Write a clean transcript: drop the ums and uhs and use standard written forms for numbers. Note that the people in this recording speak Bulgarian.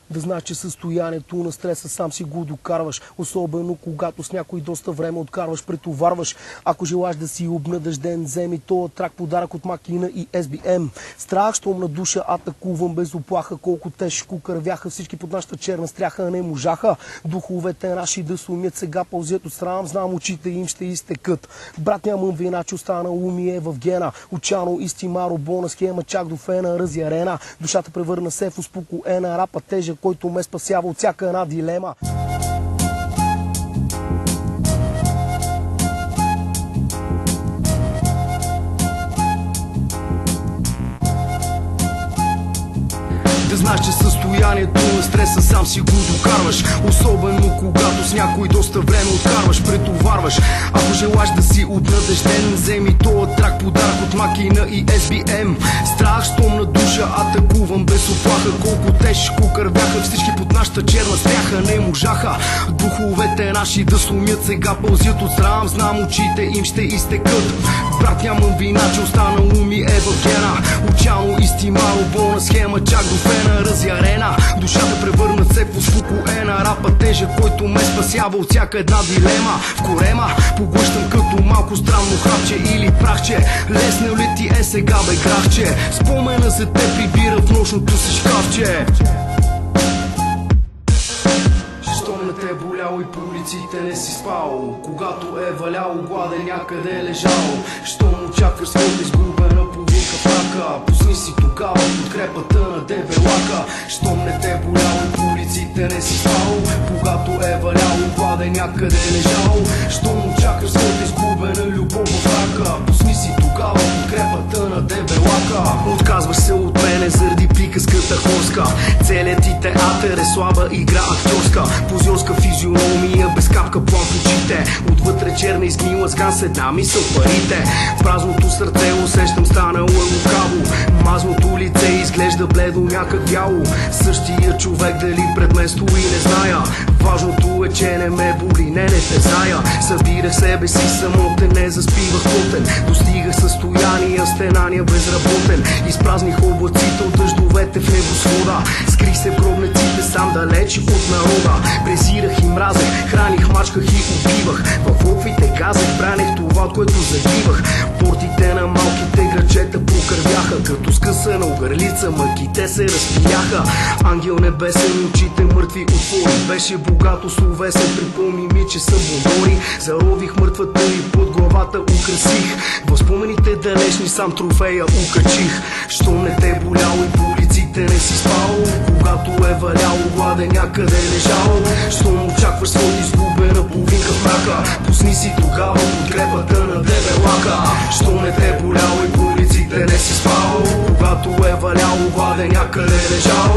Да знаеш, че състоянието на стреса сам си го докарваш. Особено когато с някой доста време откарваш, претоварваш. Ако желаш да си обнадежден, вземи тоя трак подарък от Макина и SBM. Страх, щом на душа атакувам без оплаха. Колко тежко кървяха всички под нашата черна стряха, не можаха духовете наши да сумят. Сега пълзят от срам, знам очите им ще изтекат. Брат, нямам вина, че останало ми е в гена. Учано истимаро, бона схема, чак до фена, разярена. Душата превърна се в успокоена, рапа тежък, който ме спасява от всяка една дилема. Да знаеш, че състоянието на стреса сам си го докарваш. Особено когато с някой доста време откарваш, претоварваш. Ако желаш да си обнадежден, вземи тоя трак подарък от Макина и SBM. Страх, щом на душа атакувам без оплаха. Колко тежко кървяха всички под нашата черна стряха, не можаха духовете наши да сломят. Сега пълзят от срам, знам очите им ще изтекат. Брат, нямам вина, че останало ми е в гена. Учано истимаро, болна схема, чак до фена, разярена. Душата превърна се в успокоена, рапа тежък, който ме спасява от всяка една дилема. В корема поглъщам като малко странно хапче или прахче. Леснел ли ти е сега, бе крахче? Спомена за те прибира в нощното си шкафче. Щом не те е боляло и по улиците не си спал, когато е валяло гладен някъде е лежал. Щом очакваш своята изгубена половинка в рака, пусни си тогава подкрепата на дебелака. Щом не те е боляло и по улиците не си спал, когато е валяло гладен някъде е лежал. Щом очакваш своята изгубена любов в рака, пусни си тогава подкрепата на дебелака. Отказваш се от мене заради приказката хорска. Целият ти театър е слаба игра актьорска. Позорска физиономия, без капка план в очите. Отвътре черна изгнила с ган с една мисъл парите. В празното сърце усещам станало е лукаво. Мазното лице изглежда бледо някак бяло. Същия човек дали пред мен стои не зная. Важното е, че не ме боли, не те зная. Събирах себе си самотен, не заспивах потен. Достигах състояния, стенания безработен. Изпразних облаците от дъждовете в небосвода. Скрих се в гробниците сам далече от народа. Презирах и мразех, храних, мачках и убивах. В луквите газех, бранех това, от което загивах. Портите на малките градчета покървяха. Като скъсана огърлица, мъките се разпияха. Ангел небесен, очите мъртви отвори. Беше богато словесен, припомни ми, че са бомбори. Зарових мъртвата и под главата украсих. В спомените далечни сам трофея укачих. Щом не те боляло и по улиците не си спал, когато е валяло гладен някъде е лежал. Щом очакваш своята изгубена половинка в мрака, пусни си тогава подкрепата на дебелака. Щом не те боляло и по улиците не си спал, когато е валяло гладен някъде е лежал.